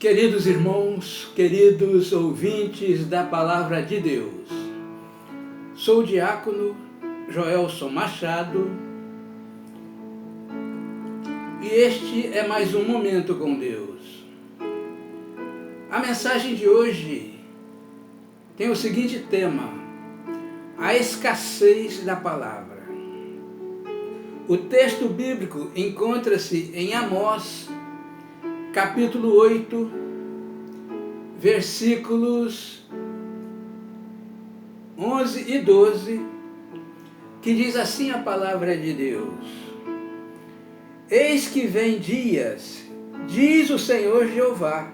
Queridos irmãos, queridos ouvintes da Palavra de Deus, sou o diácono Joelson Machado e este é mais um Momento com Deus. A mensagem de hoje tem o seguinte tema: a escassez da palavra. O texto bíblico encontra-se em Amós, capítulo 8, versículos 11 e 12, que diz assim a palavra de Deus: Eis que vem dias, diz o Senhor Jeová,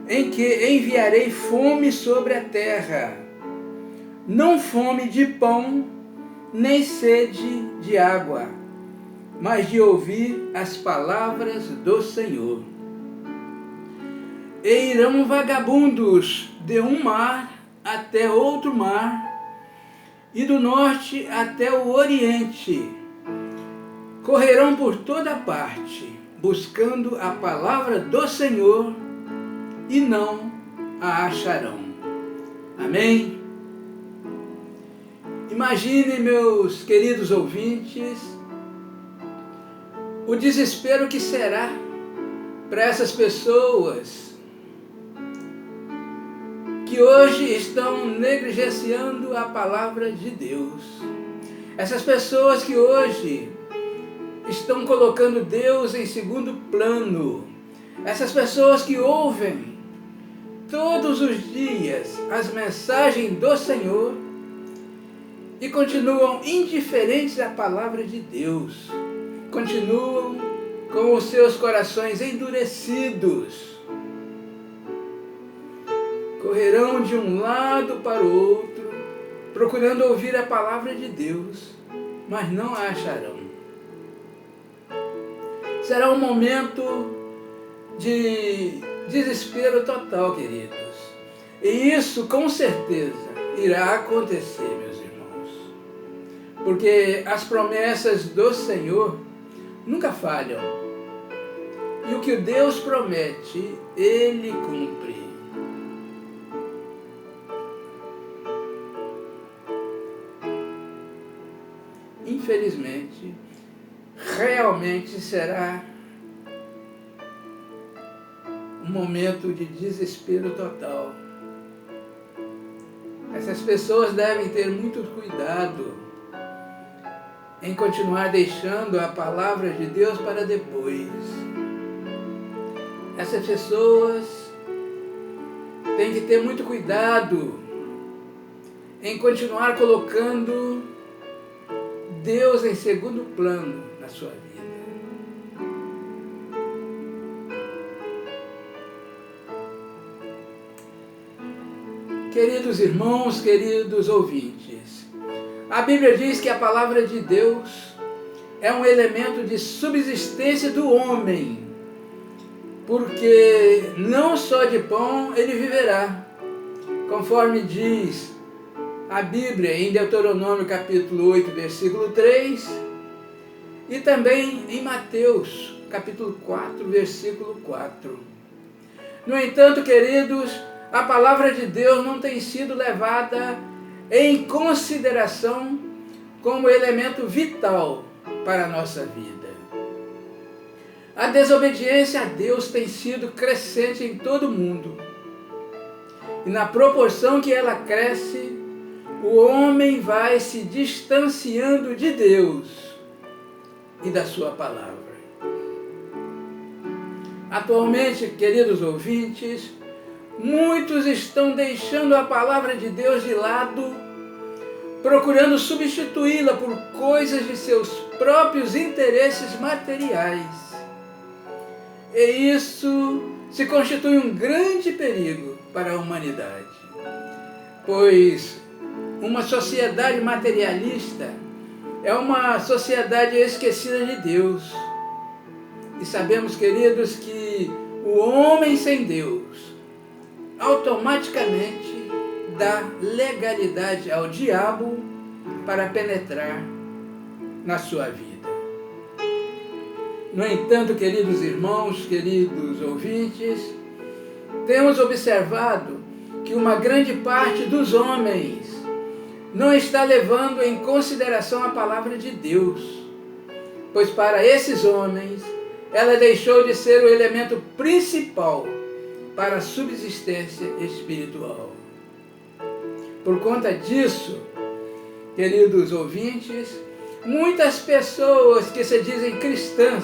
em que enviarei fome sobre a terra, não fome de pão, nem sede de água, mas de ouvir as palavras do Senhor. E irão vagabundos de um mar até outro mar, e do norte até o oriente. Correrão por toda parte, buscando a palavra do Senhor, e não a acharão. Amém? Imagine, meus queridos ouvintes, o desespero que será para essas pessoas que hoje estão negligenciando a palavra de Deus. Essas pessoas que hoje estão colocando Deus em segundo plano. Essas pessoas que ouvem todos os dias as mensagens do Senhor e continuam indiferentes à palavra de Deus. Continuam com os seus corações endurecidos. Correrão de um lado para o outro, procurando ouvir a palavra de Deus, mas não a acharão. Será um momento de desespero total, queridos. E isso, com certeza, irá acontecer, meus irmãos. Porque as promessas do Senhor nunca falham. E o que Deus promete, Ele cumpre. Infelizmente, realmente será um momento de desespero total. Essas pessoas devem ter muito cuidado em continuar deixando a palavra de Deus para depois. Essas pessoas têm que ter muito cuidado em continuar colocando Deus em segundo plano na sua vida. Queridos irmãos, queridos ouvintes, a Bíblia diz que a palavra de Deus é um elemento de subsistência do homem, porque não só de pão ele viverá, conforme diz a Bíblia em Deuteronômio capítulo 8, versículo 3, e também em Mateus capítulo 4, versículo 4. No entanto, queridos, a palavra de Deus não tem sido levada em consideração como elemento vital para a nossa vida. A desobediência a Deus tem sido crescente em todo o mundo. E na proporção que ela cresce, o homem vai se distanciando de Deus e da sua palavra. Atualmente, queridos ouvintes, muitos estão deixando a palavra de Deus de lado, procurando substituí-la por coisas de seus próprios interesses materiais. E isso se constitui um grande perigo para a humanidade, pois uma sociedade materialista é uma sociedade esquecida de Deus. E sabemos, queridos, que o homem sem Deus automaticamente dá legalidade ao diabo para penetrar na sua vida. No entanto, queridos irmãos, queridos ouvintes, temos observado que uma grande parte dos homens não está levando em consideração a palavra de Deus, pois para esses homens ela deixou de ser o elemento principal para a subsistência espiritual. Por conta disso, queridos ouvintes, muitas pessoas que se dizem cristãs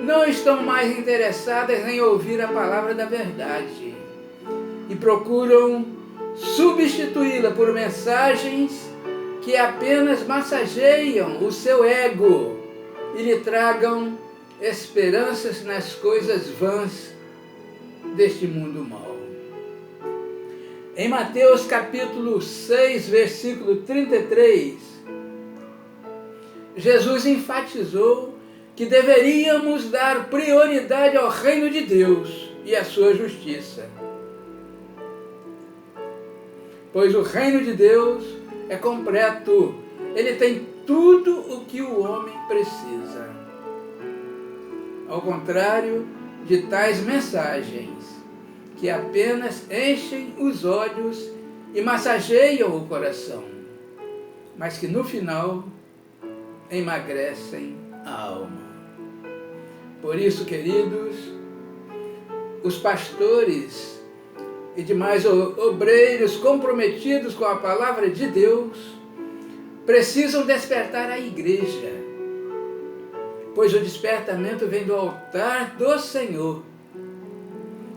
não estão mais interessadas em ouvir a palavra da verdade e procuram substituí-la por mensagens que apenas massageiam o seu ego e lhe tragam esperanças nas coisas vãs deste mundo mau. Em Mateus capítulo 6, versículo 33, Jesus enfatizou que deveríamos dar prioridade ao reino de Deus e à sua justiça. Pois o reino de Deus é completo, ele tem tudo o que o homem precisa. Ao contrário de tais mensagens, que apenas enchem os olhos e massageiam o coração, mas que no final emagrecem a alma. Por isso, queridos, os pastores e demais obreiros comprometidos com a palavra de Deus precisam despertar a igreja, pois o despertamento vem do altar do Senhor,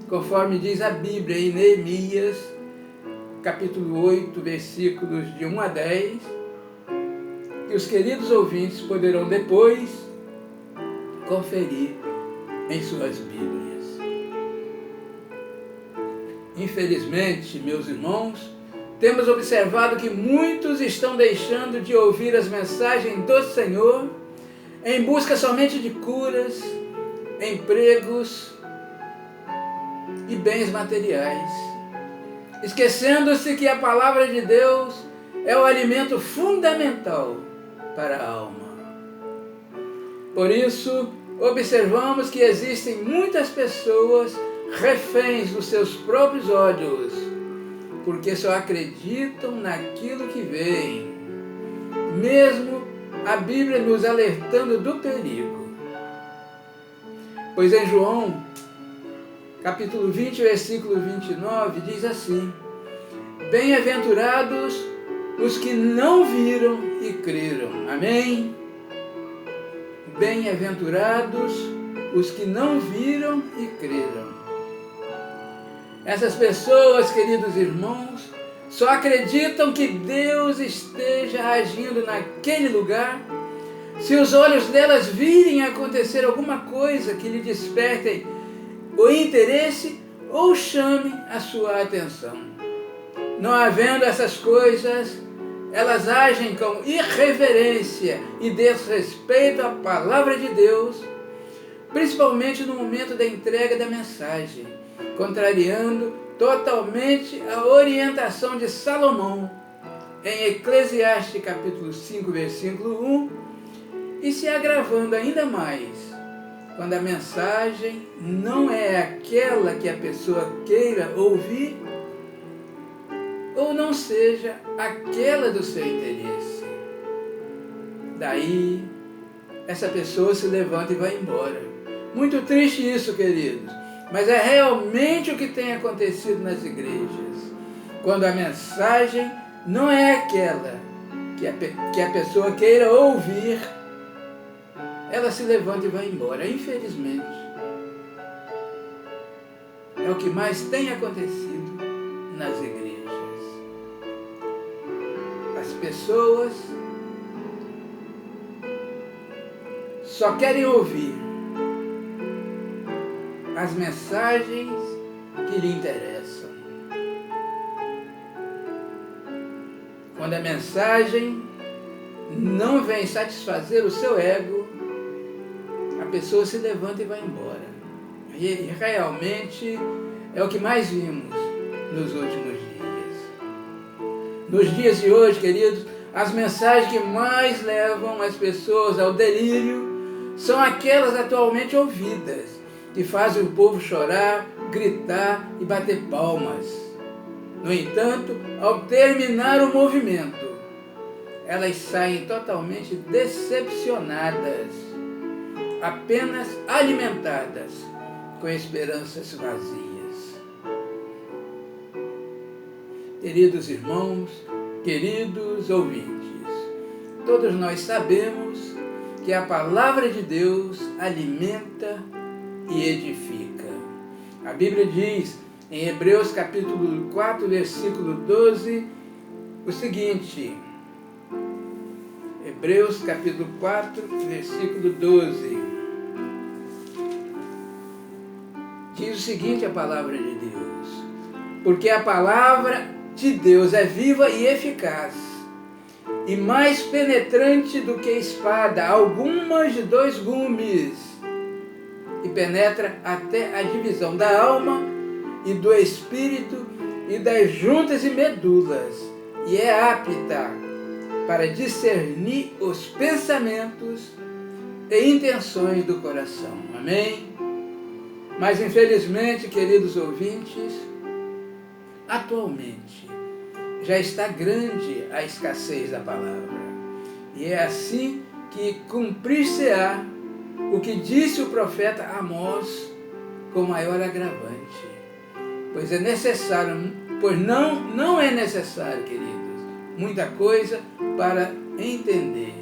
conforme diz a Bíblia em Neemias, capítulo 8, versículos de 1 a 10, que os queridos ouvintes poderão depois conferir em suas Bíblias. Infelizmente, meus irmãos, temos observado que muitos estão deixando de ouvir as mensagens do Senhor em busca somente de curas, empregos e bens materiais, esquecendo-se que a palavra de Deus é o alimento fundamental para a alma. Por isso, observamos que existem muitas pessoas reféns dos seus próprios olhos, porque só acreditam naquilo que veem, mesmo a Bíblia nos alertando do perigo. Pois em João, capítulo 20, versículo 29, diz assim: bem-aventurados os que não viram e creram. Amém? Bem-aventurados os que não viram e creram. Essas pessoas, queridos irmãos, só acreditam que Deus esteja agindo naquele lugar se os olhos delas virem acontecer alguma coisa que lhe despertem o interesse ou chame a sua atenção. Não havendo essas coisas, elas agem com irreverência e desrespeito à palavra de Deus, principalmente no momento da entrega da mensagem, contrariando totalmente a orientação de Salomão em Eclesiastes capítulo 5, versículo 1, e se agravando ainda mais quando a mensagem não é aquela que a pessoa queira ouvir ou não seja aquela do seu interesse. Daí, essa pessoa se levanta e vai embora. Muito triste isso, queridos, mas é realmente o que tem acontecido nas igrejas. Quando a mensagem não é aquela que a pessoa queira ouvir, ela se levanta e vai embora. Infelizmente, é o que mais tem acontecido nas igrejas. As pessoas só querem ouvir as mensagens que lhe interessam. Quando a mensagem não vem satisfazer o seu ego, a pessoa se levanta e vai embora. E realmente é o que mais vimos nos últimos dias. Nos dias de hoje, queridos, as mensagens que mais levam as pessoas ao delírio são aquelas atualmente ouvidas, que fazem o povo chorar, gritar e bater palmas. No entanto, ao terminar o movimento, elas saem totalmente decepcionadas, apenas alimentadas com esperanças vazias. Queridos irmãos, queridos ouvintes, todos nós sabemos que a palavra de Deus alimenta e edifica. A Bíblia diz em Hebreus capítulo 4, versículo 12, o seguinte: Hebreus capítulo 4, versículo 12. Diz o seguinte a palavra de Deus: porque a palavra de Deus é viva e eficaz, e mais penetrante do que espada, algumas de 2 gumes, e penetra até a divisão da alma e do espírito e das juntas e medulas, e é apta para discernir os pensamentos e intenções do coração. Amém? Mas infelizmente, queridos ouvintes, atualmente já está grande a escassez da palavra. E é assim que cumprir-se-á o que disse o profeta Amós com maior agravante. Pois é necessário, não é necessário, queridos, muita coisa para entender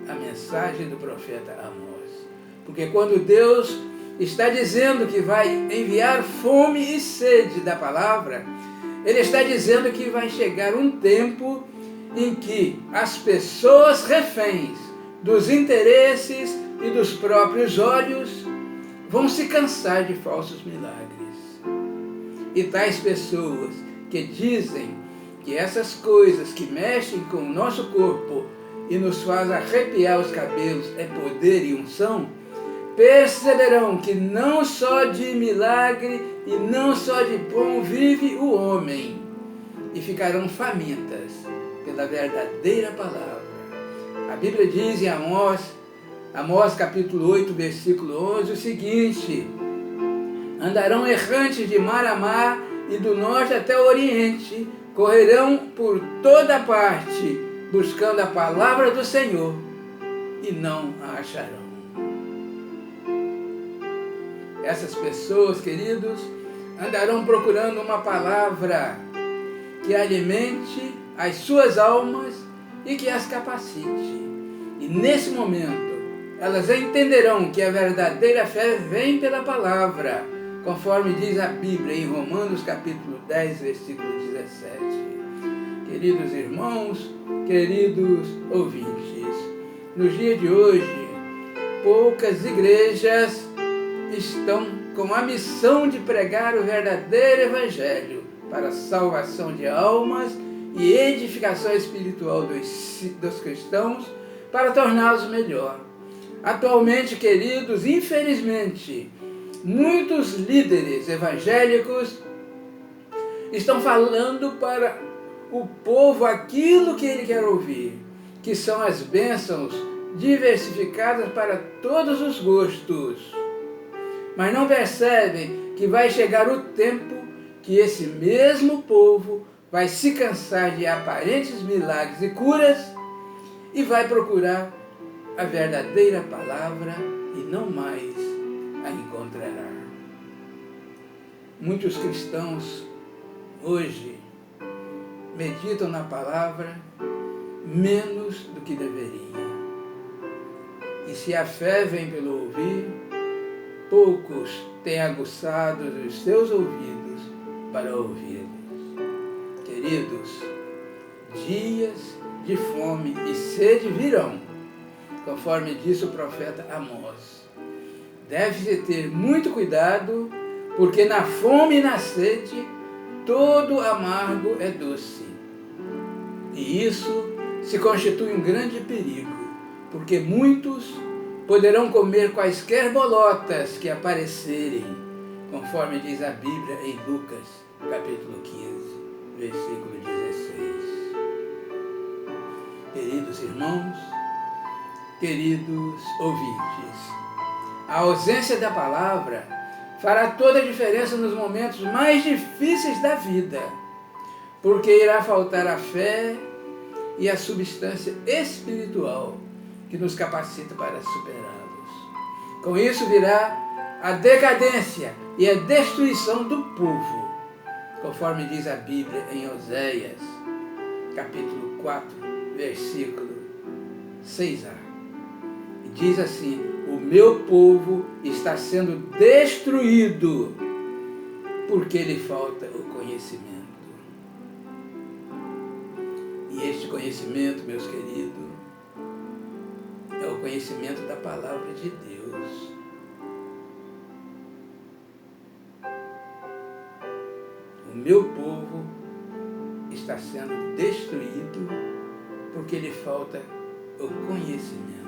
a mensagem do profeta Amós. Porque quando Deus está dizendo que vai enviar fome e sede da palavra, Ele está dizendo que vai chegar um tempo em que as pessoas reféns dos interesses e dos próprios olhos vão se cansar de falsos milagres. E tais pessoas que dizem que essas coisas que mexem com o nosso corpo e nos faz arrepiar os cabelos é poder e unção, perceberão que não só de milagre e não só de pão vive o homem, e ficarão famintas pela verdadeira palavra. A Bíblia diz em Amós capítulo 8, versículo 11, o seguinte: andarão errantes de mar a mar e do norte até o oriente, correrão por toda parte, buscando a palavra do Senhor, e não a acharão. Essas pessoas, queridos, andarão procurando uma palavra que alimente as suas almas e que as capacite. E nesse momento, elas entenderão que a verdadeira fé vem pela palavra, conforme diz a Bíblia em Romanos capítulo 10, versículo 17. Queridos irmãos, queridos ouvintes, no dia de hoje, poucas igrejas estão com a missão de pregar o verdadeiro evangelho para a salvação de almas e edificação espiritual dos cristãos, para torná-los melhor. Atualmente, queridos, infelizmente, muitos líderes evangélicos estão falando para o povo aquilo que ele quer ouvir, que são as bênçãos diversificadas para todos os gostos. Mas não percebem que vai chegar o tempo que esse mesmo povo vai se cansar de aparentes milagres e curas e vai procurar a verdadeira palavra e não mais a encontrará. Muitos cristãos hoje meditam na palavra menos do que deveriam. E se a fé vem pelo ouvir, poucos têm aguçado os seus ouvidos para ouvi-los. Queridos, dias de fome e sede virão, conforme disse o profeta Amós. Deve-se ter muito cuidado, porque na fome e na sede todo amargo é doce. E isso se constitui um grande perigo, porque muitos poderão comer quaisquer bolotas que aparecerem, conforme diz a Bíblia em Lucas, capítulo 15, versículo 16. Queridos irmãos, queridos ouvintes, A ausência da palavra fará toda a diferença nos momentos mais difíceis da vida, porque irá faltar a fé e a substância espiritual que nos capacita para superá-los. Com isso virá a decadência e a destruição do povo, conforme diz a Bíblia em Oséias, capítulo 4, versículo 6a. E diz assim: o meu povo está sendo destruído porque lhe falta o conhecimento. E este conhecimento, meus queridos, é o conhecimento da palavra de Deus. O meu povo está sendo destruído porque lhe falta o conhecimento.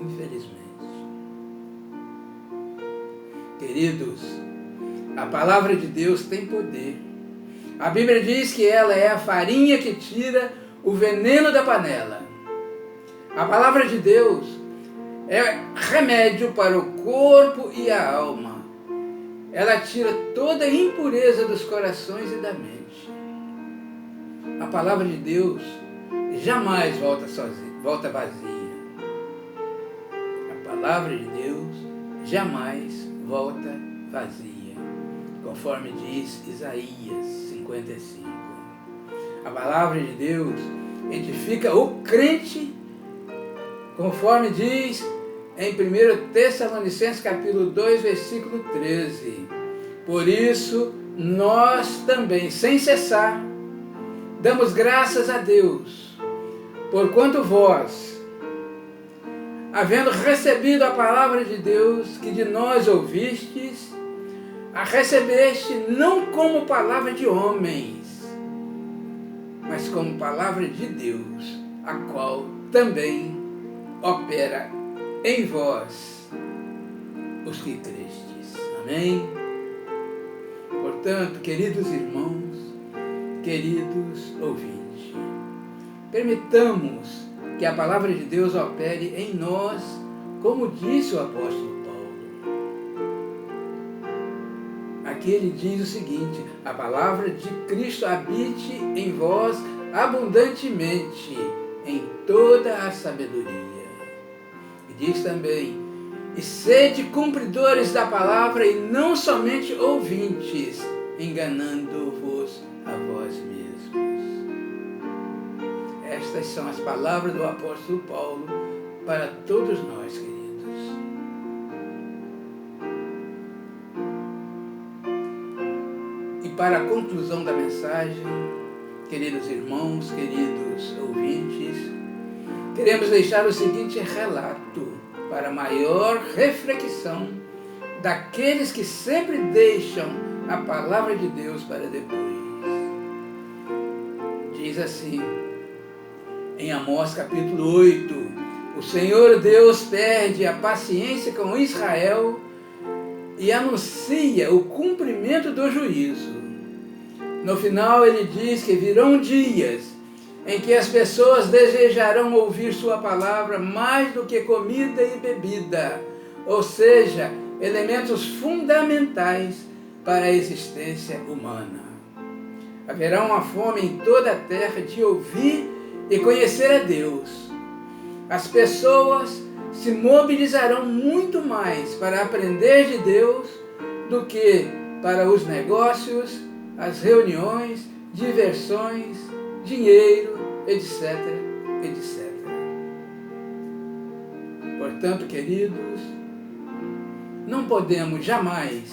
Infelizmente. Queridos, a palavra de Deus tem poder. A Bíblia diz que ela é a farinha que tira o veneno da panela. A palavra de Deus é remédio para o corpo e a alma. Ela tira toda a impureza dos corações e da mente. A palavra de Deus jamais volta vazia. A palavra de Deus jamais volta vazia, conforme diz Isaías 55. A palavra de Deus edifica o crente, conforme diz em 1 Tessalonicenses capítulo 2, versículo 13. Por isso, nós também, sem cessar, damos graças a Deus, porquanto vós, havendo recebido a palavra de Deus que de nós ouvistes, a recebeste não como palavra de homens, mas como palavra de Deus, a qual também opera em vós os que crestes. Amém? Portanto, queridos irmãos, queridos ouvintes, permitamos que a palavra de Deus opere em nós, como disse o apóstolo Paulo. Aqui ele diz o seguinte: a palavra de Cristo habite em vós abundantemente, em toda a sabedoria. E diz também: e sede cumpridores da palavra e não somente ouvintes, enganando-vos a vós mesmos. Estas são as palavras do apóstolo Paulo para todos nós, queridos. E para a conclusão da mensagem, queridos irmãos, queridos ouvintes, queremos deixar o seguinte relato para maior reflexão daqueles que sempre deixam a palavra de Deus para depois. Diz assim, em Amós capítulo 8, o Senhor Deus perde a paciência com Israel e anuncia o cumprimento do juízo. No final ele diz que virão dias em que as pessoas desejarão ouvir sua palavra mais do que comida e bebida, ou seja, elementos fundamentais para a existência humana. Haverá uma fome em toda a terra de ouvir e conhecer a Deus. As pessoas se mobilizarão muito mais para aprender de Deus do que para os negócios, as reuniões, diversões, dinheiro, etc, etc. Portanto, queridos, não podemos jamais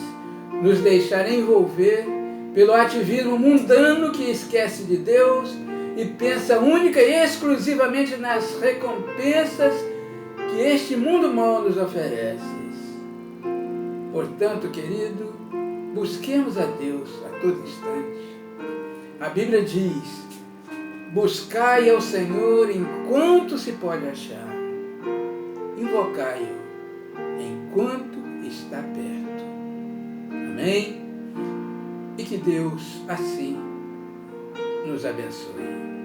nos deixar envolver pelo ativismo mundano que esquece de Deus e pensa única e exclusivamente nas recompensas que este mundo mau nos oferece. Portanto, querido, busquemos a Deus a todo instante. A Bíblia diz: buscai ao Senhor enquanto se pode achar, invocai-o enquanto está perto. Amém? E que Deus assim nos abençoe.